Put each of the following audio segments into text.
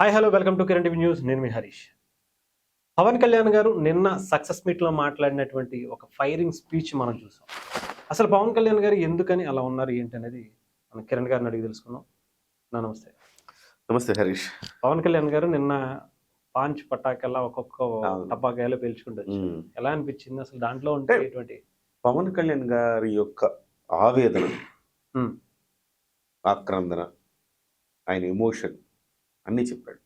Hi hello welcome to Kiran TV news. నేను మీ హరీష్. పవన్ కళ్యాణ్ గారు నిన్న సక్సెస్ మీట్లో మాట్లాడినటువంటి ఒక ఫైరింగ్ స్పీచ్ మనం చూసాం. అసలు పవన్ కళ్యాణ్ గారు ఎందుకని అలా ఉన్నారు ఏంటి అనేది మనం కిరణ్ గారిని అడిగి తెలుసుకుందాం. నమస్తే. నమస్తే హరీష్. పవన్ కళ్యాణ్ గారు నిన్న పాంచ్ పటాకల్లా ఒక్కొక్క అవును. టపాకాయలు పేల్చుకుంటూ వచ్చారు. ఎలా అనిపించింది అసలు దాంట్లో ఉంటే ఎటువంటి పవన్ కళ్యాణ్ గారి యొక్క ఆవేదన, ఉమ్, ఆక్రందన, ఆయన ఎమోషన్ అన్నీ చెప్పాడు.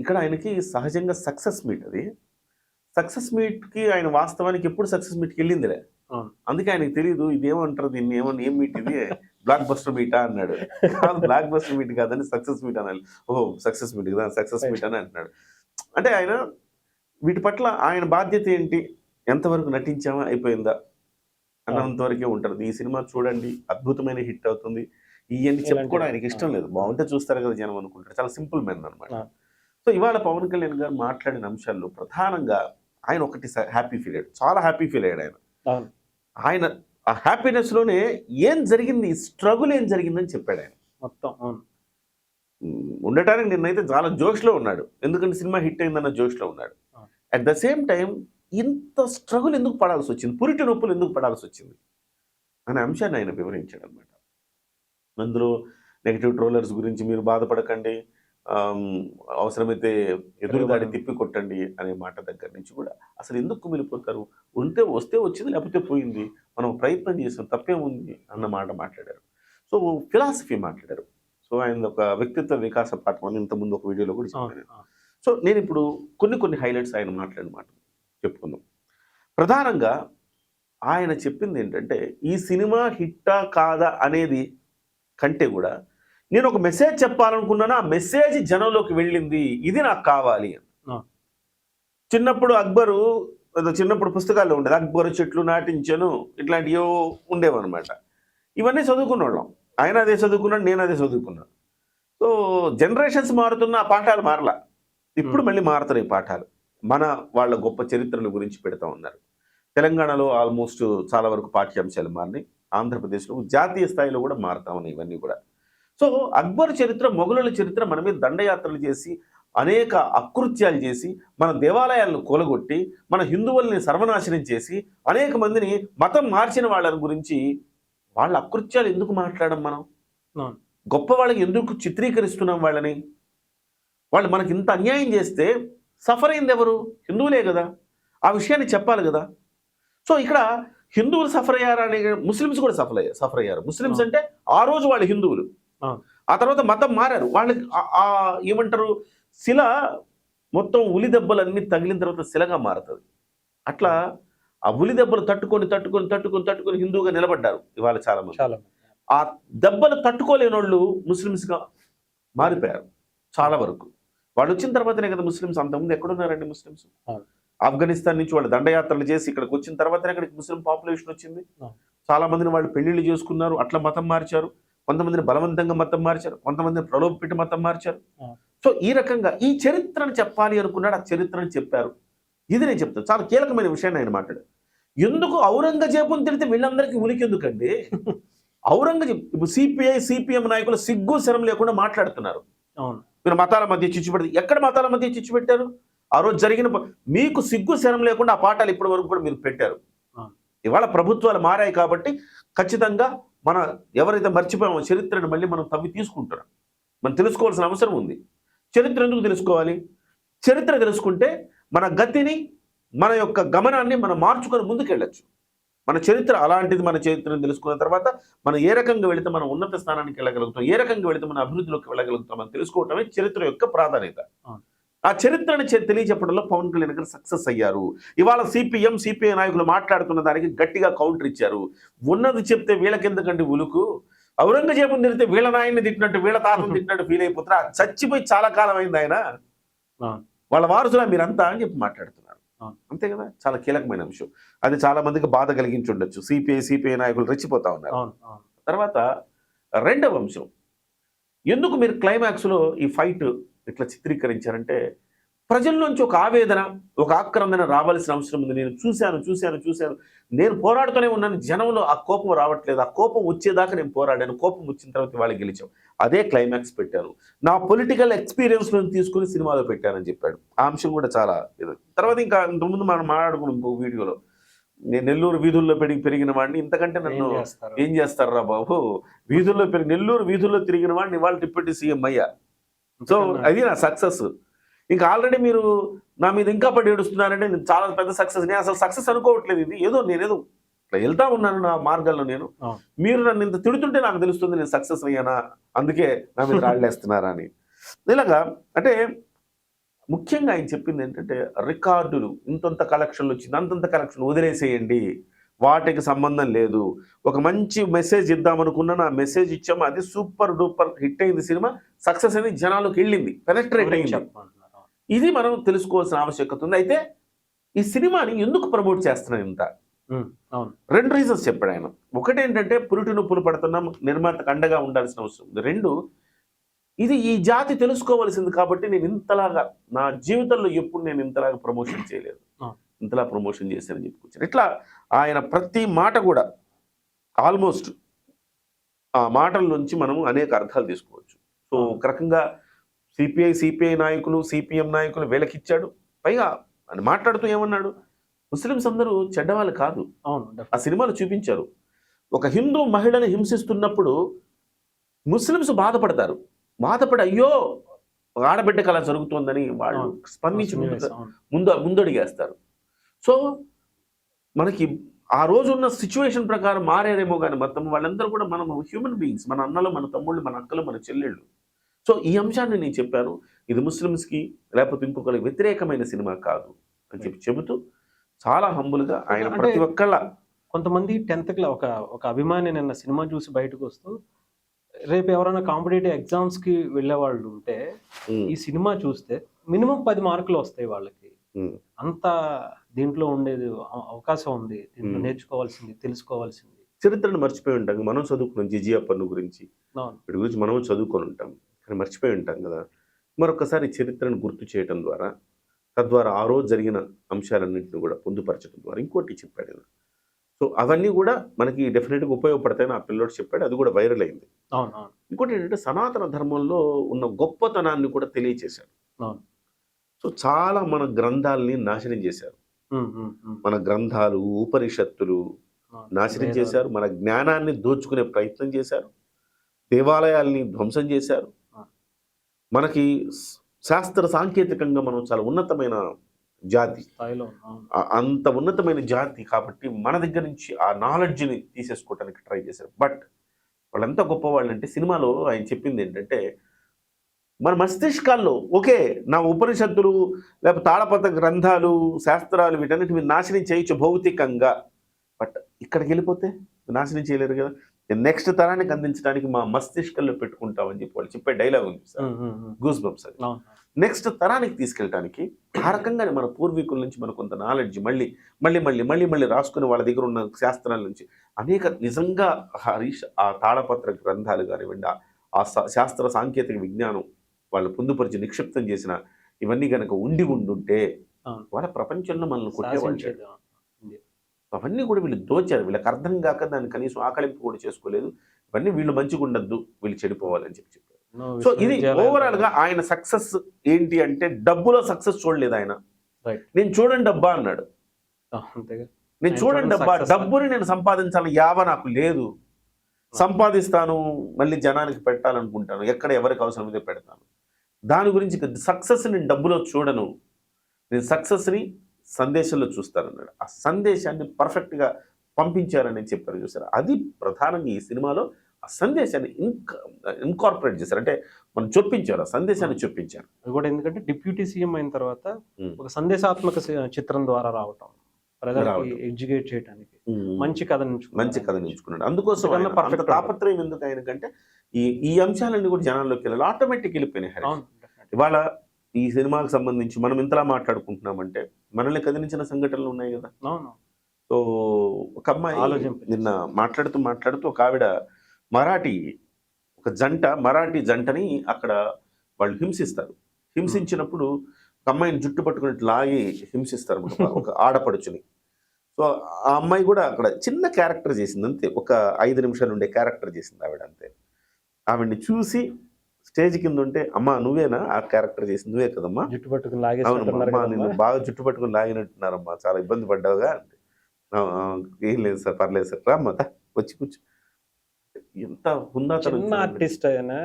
ఇక్కడ ఆయనకి సహజంగా సక్సెస్ మీట్ అది. సక్సెస్ మీట్కి ఆయన వాస్తవానికి ఎప్పుడు సక్సెస్ మీట్కి వెళ్ళిందిలే. అవును. అందుకే ఆయనకి తెలియదు ఇదేమంటారు, దీన్ని ఏం మీట్ ఇది, బ్లాక్ బస్టర్ మీటా అన్నాడు. కాదు, బ్లాక్ బస్టర్ మీట్ కాదని సక్సెస్ మీట్ అనాలి. ఓహో సక్సెస్ మీట్ కదా, సక్సెస్ మీట్ అని అంటున్నాడు. అంటే ఆయన వీటి పట్ల ఆయన బాధ్యత ఏంటి, ఎంతవరకు నటించామా అయిపోయిందా అన్నంతవరకే ఉంటారు. ఈ సినిమా చూడండి, అద్భుతమైన హిట్ అవుతుంది, ఇవన్నీ చెప్పుకోవడం ఆయనకి ఇష్టం లేదు. బాగుంటే చూస్తారు కదా జనం అనుకుంటారు. చాలా సింపుల్ మెన్ అనమాట. సో ఇవాళ పవన్ కళ్యాణ్ గారు మాట్లాడిన అంశాల్లో ప్రధానంగా ఆయన ఒకటి హ్యాపీ ఫీల్ అయ్యాడు, చాలా హ్యాపీ ఫీల్ అయ్యాడు ఆయన. అవును. ఆయన ఆ హ్యాపీనెస్లోనే ఏం జరిగింది, స్ట్రగుల్ ఏం జరిగిందని చెప్పాడు ఆయన మొత్తం. అవును. ఉండటానికి నిన్నైతే చాలా జోష్లో ఉన్నాడు, ఎందుకంటే సినిమా హిట్ అయిందన్న జోష్లో ఉన్నాడు. అట్ ద సేమ్ టైం ఇంత స్ట్రగుల్ ఎందుకు పడాల్సి వచ్చింది, పురిటి నొప్పులు ఎందుకు పడాల్సి వచ్చింది అనే అంశాన్ని ఆయన వివరించాడు అనమాట. అందులో నెగిటివ్ ట్రోలర్స్ గురించి మీరు బాధపడకండి, అవసరమైతే ఎదురుదాడి తిప్పి కొట్టండి అనే మాట దగ్గర నుంచి కూడా అసలు ఎందుకు కుమిలిపోతారు, వస్తే వచ్చింది, లేకపోతే పోయింది, మనం ప్రయత్నం చేసాం, తప్పేముంది అన్న మాట మాట్లాడారు. సో ఫిలాసఫీ మాట్లాడారు. సో ఆయన ఒక వ్యక్తిత్వ వికాస పాఠం అని ఇంతకుముందు ఒక వీడియోలో కూడా చెప్పాను. సో నేను ఇప్పుడు కొన్ని హైలైట్స్ ఆయన మాట్లాడిన మాట చెప్పుకుందాం. ప్రధానంగా ఆయన చెప్పింది ఏంటంటే, ఈ సినిమా హిట్టా కాదా అనేది కంటే కూడా నేను ఒక మెసేజ్ చెప్పాలనుకున్నాను, ఆ మెసేజ్ జనంలోకి వెళ్ళింది, ఇది నాకు కావాలి అని. చిన్నప్పుడు అక్బరు, చిన్నప్పుడు పుస్తకాల్లో ఉండేది, అక్బరు చెట్లు నాటించను, ఇట్లాంటివో ఉండేవన్నమాట. ఇవన్నీ చదువుకున్న వాళ్ళం. ఆయన అదే చదువుకున్నాడు, నేను అదే చదువుకున్నాను. సో జనరేషన్స్ మారుతున్న ఆ పాఠాలు మారలా. ఇప్పుడు మళ్ళీ మారుతున్నాయి పాఠాలు. వాళ్ళ గొప్ప చరిత్రల గురించి పెడతా ఉన్నారు. తెలంగాణలో ఆల్మోస్ట్ చాలా వరకు పాఠ్యాంశాలు మారినాయి. ఆంధ్రప్రదేశ్లో జాతీయ స్థాయిలో కూడా మారుతా ఉన్నాయి ఇవన్నీ కూడా. సో అక్బర్ చరిత్ర, మొఘలుల చరిత్ర మన మీద దండయాత్రలు చేసి, అనేక అకృత్యాలు చేసి, మన దేవాలయాలను కూలగొట్టి, మన హిందువుల్ని సర్వనాశనం చేసి, అనేక మందిని మతం మార్చిన వాళ్ళని గురించి వాళ్ళ అకృత్యాలు ఎందుకు మాట్లాడడం, మనం గొప్ప వాళ్ళకి ఎందుకు చిత్రీకరిస్తున్నాం వాళ్ళని? వాళ్ళు మనకి ఇంత అన్యాయం చేస్తే సఫర్ అయింది ఎవరు? హిందువులే కదా. ఆ విషయాన్ని చెప్పాలి కదా. సో ఇక్కడ హిందువులు సఫర్ అయ్యారు అనే, ముస్లిమ్స్ కూడా సఫర్ అయ్యారు. ముస్లిమ్స్ అంటే ఆ రోజు వాళ్ళు హిందువులు, ఆ తర్వాత మతం మారారు. వాళ్ళకి ఏమంటారు, శిల మొత్తం ఉలి దెబ్బలన్నీ తగిలిన తర్వాత శిలగా మారుతుంది. అట్లా ఆ ఉలి దెబ్బలు తట్టుకొని హిందువుగా నిలబడ్డారు ఇవాళ చాలా మంది. ఆ దెబ్బలు తట్టుకోలేని వాళ్ళు ముస్లిమ్స్గా మారిపోయారు చాలా వరకు. వాళ్ళు వచ్చిన తర్వాతనే కదా ముస్లిమ్స్. అంతకుముందు ఎక్కడున్నారండి ముస్లిమ్స్? ఆఫ్ఘనిస్తాన్ నుంచి వాళ్ళు దండయాత్రలు చేసి ఇక్కడికి వచ్చిన తర్వాతనే అక్కడికి ముస్లిం పాపులేషన్ వచ్చింది. చాలా మందిని వాళ్ళు పెళ్లిళ్ళు చేసుకున్నారు, అట్లా మతం మార్చారు. కొంతమందిని బలవంతంగా మతం మార్చారు, కొంతమందిని ప్రలోభ పెట్టి మతం మార్చారు. సో ఈ రకంగా ఈ చరిత్రను చెప్పాలి అనుకున్నాడు, ఆ చరిత్రను చెప్పారు. ఇది నేను చెప్తాను, చాలా కీలకమైన విషయాన్ని ఆయన మాట్లాడారు. ఎందుకు ఔరంగజేబుని తిడితే వీళ్ళందరికీ ఉనికి ఎందుకండి? ఔరంగజేబు ఇప్పుడు సిపిఎం నాయకులు సిగ్గు శరం లేకుండా మాట్లాడుతున్నారు. మీరు మతాల మధ్య చిచ్చు పెడితే, ఎక్కడ మతాల మధ్య చిచ్చు పెట్టారు? ఆ రోజు జరిగిన మీకు సిగ్గు శరం లేకుండా ఆ పాఠాలు ఇప్పటి వరకు కూడా మీరు పెట్టారు. ఇవాళ ప్రభుత్వాలు మారాయి కాబట్టి ఖచ్చితంగా మన ఎవరైతే మర్చిపోయామో చరిత్రను మళ్ళీ మనం తవ్వి తీసుకుంటున్నాం. మనం తెలుసుకోవాల్సిన అవసరం ఉంది. చరిత్ర ఎందుకు తెలుసుకోవాలి? చరిత్ర తెలుసుకుంటే మన గతిని, మన యొక్క గమనాన్ని మనం మార్చుకొని ముందుకెళ్ళచ్చు. మన చరిత్ర అలాంటిది. మన చరిత్రను తెలుసుకున్న తర్వాత మనం ఏ రకంగా వెళితే మనం ఉన్నత స్థానానికి వెళ్ళగలుగుతాం, ఏ రకంగా వెళితే మన అభివృద్ధిలోకి వెళ్ళగలుగుతాం అని తెలుసుకోవటమే చరిత్ర యొక్క ప్రాధాన్యత. ఆ చరిత్రను తెలియచెప్పడంలో పవన్ కళ్యాణ్ గారు సక్సెస్ అయ్యారు. ఇవాళ సిపిఐ నాయకులు మాట్లాడుతున్న దానికి గట్టిగా కౌంటర్ ఇచ్చారు. ఉన్నది చెప్తే వీళ్ళకెందుకండి ఉలుకు? ఔరంగజేబుని తిడితే వీళ్ళ నాయన్ని తిట్టినట్టు, వీళ్ళ తాతను తిట్టినట్టు ఫీల్ అయిపోతారా? చచ్చిపోయి చాలా కాలం అయింది ఆయన, వాళ్ళ వారసులా మీరంతా అని చెప్పి మాట్లాడుతున్నారు. అంతే కదా, చాలా కీలకమైన అంశం. అది చాలా మందికి బాధ కలిగించి ఉండొచ్చు. సిపిఐ నాయకులు రెచ్చిపోతా ఉన్నారు. తర్వాత రెండవ అంశం, ఎందుకు మీరు క్లైమాక్స్లో ఈ ఫైట్ ఇట్లా చిత్రీకరించారంటే, ప్రజల్లోంచి ఒక ఆవేదన, ఒక ఆక్రందన రావాల్సిన అవసరం ఉంది. నేను చూశాను. నేను పోరాడుతూనే ఉన్నాను. జనంలో ఆ కోపం రావట్లేదు. ఆ కోపం వచ్చేదాకా నేను పోరాడాను. కోపం వచ్చిన తర్వాత వాళ్ళు గెలిచాం. అదే క్లైమాక్స్ పెట్టాను. నా పొలిటికల్ ఎక్స్పీరియన్స్ తీసుకుని సినిమాలో పెట్టానని చెప్పాడు. ఆ అంశం కూడా చాలా ఇది. తర్వాత ఇంకా ఇంతకుముందు మనం మాట్లాడుకున్నాం ఇంకో వీడియోలో, నేను నెల్లూరు వీధుల్లో పెరిగిన వాడిని, ఇంతకంటే నన్ను ఏం చేస్తారా బాబు, నెల్లూరు వీధుల్లో తిరిగిన వాడిని ఇవాళ డిప్యూటీ సీఎం అయ్యా. సో అది నా సక్సెస్. ఇంకా ఆల్రెడీ మీరు నా మీద ఇంకా పడి ఏడుస్తున్నారంటే నేను చాలా పెద్ద సక్సెస్. నేను అసలు సక్సెస్ అనుకోవట్లేదు. ఇది నేనేదో ఇట్లా వెళ్తా ఉన్నాను నా మార్గాల్లో. మీరు నన్ను ఇంత తిడుతుంటే నాకు తెలుస్తుంది నేను సక్సెస్ అయ్యానా, అందుకే నా మీద రాళ్ళేస్తున్నారా అని. ఇలాగా అంటే ముఖ్యంగా ఆయన చెప్పింది ఏంటంటే, రికార్డులు ఇంతంత కలెక్షన్లు వచ్చింది, అంతంత కలెక్షన్ వదిలేసేయండి, వాటికి సంబంధం లేదు. ఒక మంచి మెసేజ్ ఇద్దామనుకున్నా నా మెసేజ్ ఇచ్చాము, అది సూపర్ డూపర్ హిట్ అయింది, సినిమా సక్సెస్ అని జనాలకు వెళ్ళింది, పెనెట్రేట్ అయింది. ఇది మనం తెలుసుకోవాల్సిన ఆవశ్యకత ఉంది. అయితే ఈ సినిమాని ఎందుకు ప్రమోట్ చేస్తున్నాను ఇంత, రెండు రీజన్స్ చెప్పాడు ఆయన. ఒకటి ఏంటంటే పురిటి నొప్పులు పడుతున్నాం, నిర్మాతకు అండగా ఉండాల్సిన అవసరం ఉంది. రెండు, ఇది ఈ జాతి తెలుసుకోవాల్సింది కాబట్టి నేను ఇంతలాగా నా జీవితంలో ఎప్పుడు నేను ఇంతలాగా ప్రమోషన్ చేయలేదు, ఇంతలా ప్రమోషన్ చేశానని చెప్పుకొచ్చాను. ఇట్లా ఆయన ప్రతి మాట కూడా ఆల్మోస్ట్ ఆ మాటల్లోంచి మనము అనేక అర్థాలు తీసుకోవచ్చు. సో ఒక రకంగా సిపిఐ నాయకులు, సిపిఎం నాయకులు వీళ్ళకిచ్చాడు. పైగా అని మాట్లాడుతూ ఏమన్నాడు, ముస్లిమ్స్ అందరూ చెడ్డవాళ్ళు కాదు. ఆ సినిమాలు చూపించారు. ఒక హిందూ మహిళని హింసిస్తున్నప్పుడు ముస్లిమ్స్ బాధపడతారు. బాధపడి అయ్యో ఆడబిడ్డకు అలా జరుగుతోందని వాళ్ళు స్పందించి ముందడిగేస్తారు. సో మనకి ఆ రోజున్న సిచ్యువేషన్ ప్రకారం మారేరేమో కానీ మొత్తం వాళ్ళందరూ కూడా మనం హ్యూమన్ బీయింగ్స్, మన అన్నలు, మన తమ్ముళ్ళు, మన అక్కలు, మన చెల్లెళ్ళు. సో ఈ అంశాన్ని నేను చెప్పాను, ఇది ముస్లిమ్స్కి లేకపోతే ఇంకొకరికి వ్యతిరేకమైన సినిమా కాదు అని చెబుతూ చాలా హంబుల్గా ఆయన ప్రతి ఒక్కళ్ళ. కొంతమంది 10th క్లాస్ ఒక అభిమాని నిన్న సినిమా చూసి బయటకు వస్తూ, రేపు ఎవరైనా కాంపిటేటివ్ ఎగ్జామ్స్కి వెళ్ళే వాళ్ళు ఉంటే ఈ సినిమా చూస్తే మినిమం 10 మార్కులు వస్తాయి వాళ్ళకి, అంత దీంట్లో ఉండేది అవకాశం ఉంది, దీంట్లో నేర్చుకోవాల్సింది, తెలుసుకోవాల్సింది. చరిత్రను మర్చిపోయి ఉంటాం. మనం చదువుకున్నాం జిజియా పన్ను గురించి, వీటి గురించి మనం చదువుకొని ఉంటాం, కానీ మర్చిపోయి ఉంటాం కదా. మరొకసారి చరిత్రను గుర్తు చేయడం ద్వారా, తద్వారా ఆ రోజు జరిగిన అంశాలన్నింటినీ కూడా పొందుపరచడం ద్వారా ఇంకోటి చెప్పాడు. సో అవన్నీ కూడా మనకి డెఫినెట్గా ఉపయోగపడతాయని ఆ పిల్లోడు చెప్పాడు, అది కూడా వైరల్ అయింది. ఇంకోటి ఏంటంటే సనాతన ధర్మంలో ఉన్న గొప్పతనాన్ని కూడా తెలియచేశారు. సో చాలా మన గ్రంథాలని నాశనం చేశారు, మన గ్రంథాలు, ఉపనిషత్తులు నాశనం చేశారు, మన జ్ఞానాన్ని దోచుకునే ప్రయత్నం చేశారు, దేవాలయాల్ని ధ్వంసం చేశారు. మనకి శాస్త్ర సాంకేతికంగా మనం చాలా ఉన్నతమైన జాతి, అంత ఉన్నతమైన జాతి కాబట్టి మన దగ్గర నుంచి ఆ నాలెడ్జ్ని తీసేసుకోవడానికి ట్రై చేశారు. బట్ వాళ్ళంతా గొప్పవాళ్ళు అంటే, సినిమాలో ఆయన చెప్పింది ఏంటంటే, మన మస్తిష్కాల్లో ఓకే నా ఉపనిషత్తులు లేకపోతే తాళపత్ర గ్రంథాలు, శాస్త్రాలు వీటన్నిటి మీద నాశనం చేయొచ్చు భౌతికంగా, బట్ ఇక్కడికి వెళ్ళిపోతే నాశనం చేయలేరు కదా. నెక్స్ట్ తరానికి అందించడానికి మా మస్తిష్కంలో పెట్టుకుంటామని చెప్పి వాళ్ళు చెప్పే డైలాగ్ ఉంది సార్, గూస్ బంప్స్. అది నెక్స్ట్ తరానికి తీసుకెళ్ళడానికి ఆ రకంగానే మన పూర్వీకుల నుంచి మనకు కొంత నాలెడ్జ్ మళ్ళీ మళ్ళీ మళ్ళీ మళ్ళీ మళ్ళీ రాసుకుని వాళ్ళ దగ్గర ఉన్న శాస్త్రాల నుంచి అనేక నిజంగా హరీష్ ఆ తాళపత్ర గ్రంథాలు కానివ్వండి, ఆ శాస్త్ర సాంకేతిక విజ్ఞానం వాళ్ళు పొందుపరిచి నిక్షిప్తం చేసిన ఇవన్నీ కనుక ఉండుంటే వాళ్ళ ప్రపంచంలో మనల్ని కొట్టేవాళ్ళు. అవన్నీ కూడా వీళ్ళు దోచారు, వీళ్ళకి అర్థం కాక దాన్ని కనీసం ఆకలింపు కూడా చేసుకోలేదు. ఇవన్నీ వీళ్ళు మంచిగా ఉండద్దు, వీళ్ళు చెడిపోవాలని చెప్పారు. సో ఇది ఓవరాల్ గా ఆయన సక్సెస్ ఏంటి అంటే, డబ్బులో సక్సెస్ చూడలేదు ఆయన. నేను చూడండి డబ్బా అన్నాడు, నేను చూడండి డబ్బా, డబ్బుని నేను సంపాదించాలి యావ నాకు లేదు, సంపాదిస్తాను మళ్ళీ జనానికి పెట్టాలనుకుంటాను, ఎక్కడ ఎవరికి అవసరమైతే పెడతాను, దాని గురించి సక్సెస్ నేను డబ్బులో చూడను, నేను సక్సెస్ని సందేశంలో చూస్తారన్నాడు. ఆ సందేశాన్ని పర్ఫెక్ట్గా పంపించారని చెప్పారు చూసారు. అది ప్రధానంగా ఈ సినిమాలో ఆ సందేశాన్ని ఇన్కార్పొరేట్ చేశారు, అంటే మనం చొప్పించారు, ఆ సందేశాన్ని చొప్పించారు. అది కూడా ఎందుకంటే డిప్యూటీ సీఎం అయిన తర్వాత ఒక సందేశాత్మక చిత్రం ద్వారా రావటం, ప్రజలకి ఎడ్యుకేట్ చేయడానికి మంచి కథ ఎంచుకున్నాడు. అందుకోసం అంత తాపత్రయం ఎందుకు ఆయనకంటే ఈ అంశాలన్నీ కూడా జనాల్లోకి వెళ్ళాలి, ఆటోమేటిక్ వెళ్ళిపోయినాయి. ఇవాళ ఈ సినిమాకి సంబంధించి మనం ఇంతలా మాట్లాడుకుంటున్నామంటే మనల్ని కదిలించిన సంఘటనలు ఉన్నాయి కదా. సో ఒక అమ్మాయి నిన్న మాట్లాడుతూ ఒక ఆవిడ మరాఠీ జంటని అక్కడ వాళ్ళు హింసిస్తారు. హింసించినప్పుడు ఒక అమ్మాయిని జుట్టు పట్టుకుని లాగి హింసిస్తారు ఒక ఆడపడుచుని. సో ఆ అమ్మాయి కూడా అక్కడ చిన్న క్యారెక్టర్ చేసింది అంతే, ఒక 5 నిమిషాలు ఉండే క్యారెక్టర్ చేసింది ఆవిడ అంతే. ఆవిడ్ని చూసి స్టేజ్ కింద ఉంటే, అమ్మా నువ్వేనా ఆ క్యారెక్టర్ చేసింది, నువ్వే కదమ్మా, జుట్టు పట్టుకుని అవునమ్మా, లాగేస్తున్నారు అమ్మా నేను బాగా జుట్టు పట్టుకుని లాగినట్టున్నారమ్మా, చాలా ఇబ్బంది పడ్డావుగా అంటే, "ఆ, ఆ, ఏం లేదు సార్, పర్లేదు సార్, రామ్మా వచ్చి కూర్చో." ఎంత హుందాతనం చిన్న చూడండి. ఆర్టిస్ట్ అయినా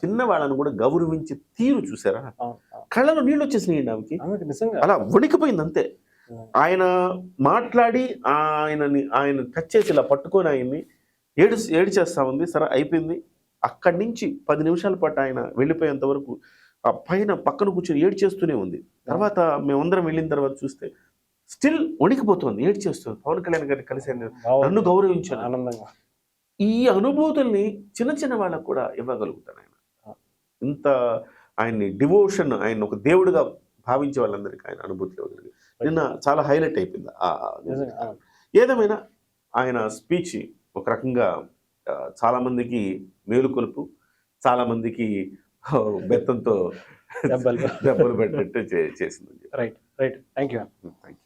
చిన్న వాళ్ళని కూడా గౌరవించే తీరు చూసారా, అవును, అవును. కళ్ళలో నీళ్ళు వచ్చేసినాయండి ఆమెకి, ఆమెకి నిజంగా అలా వణికిపోయింది అంతే. ఆయన మాట్లాడి ఆయన టచ్ చేసి ఇలా పట్టుకొని ఆయన్ని ఏడిచేస్తా ఉంది. సరే అయిపోయింది. అక్కడి నుంచి 10 నిమిషాల పాటు ఆయన వెళ్ళిపోయేంత వరకు ఆ పక్కన కూర్చొని ఏడ్చేస్తూనే ఉంది. తర్వాత మేమందరం వెళ్ళిన తర్వాత చూస్తే స్టిల్ వణికిపోతుంది, ఏడ్చేస్తుంది. పవన్ కళ్యాణ్ గారిని కలిసి నన్ను గౌరవించాను. ఆనందంగా ఈ అనుభూతుల్ని చిన్న చిన్న వాళ్ళకు కూడా ఇవ్వగలుగుతాను ఆయన. ఇంత ఆయన్ని డివోషన్, ఆయన ఒక దేవుడిగా భావించే వాళ్ళందరికీ ఆయన అనుభూతులు ఇవ్వగలిగారు. నిన్న చాలా హైలైట్ అయిపోయింది. నిజంగా, అవును. ఏదేమైనా ఆయన స్పీచ్ ఒక రకంగా చాలామందికి మేలుకొలుపు, చాలామందికి బెత్తంతో దెబ్బలు దెబ్బలు పెట్టినట్టు చేసింది. Right right thank you. Thank you.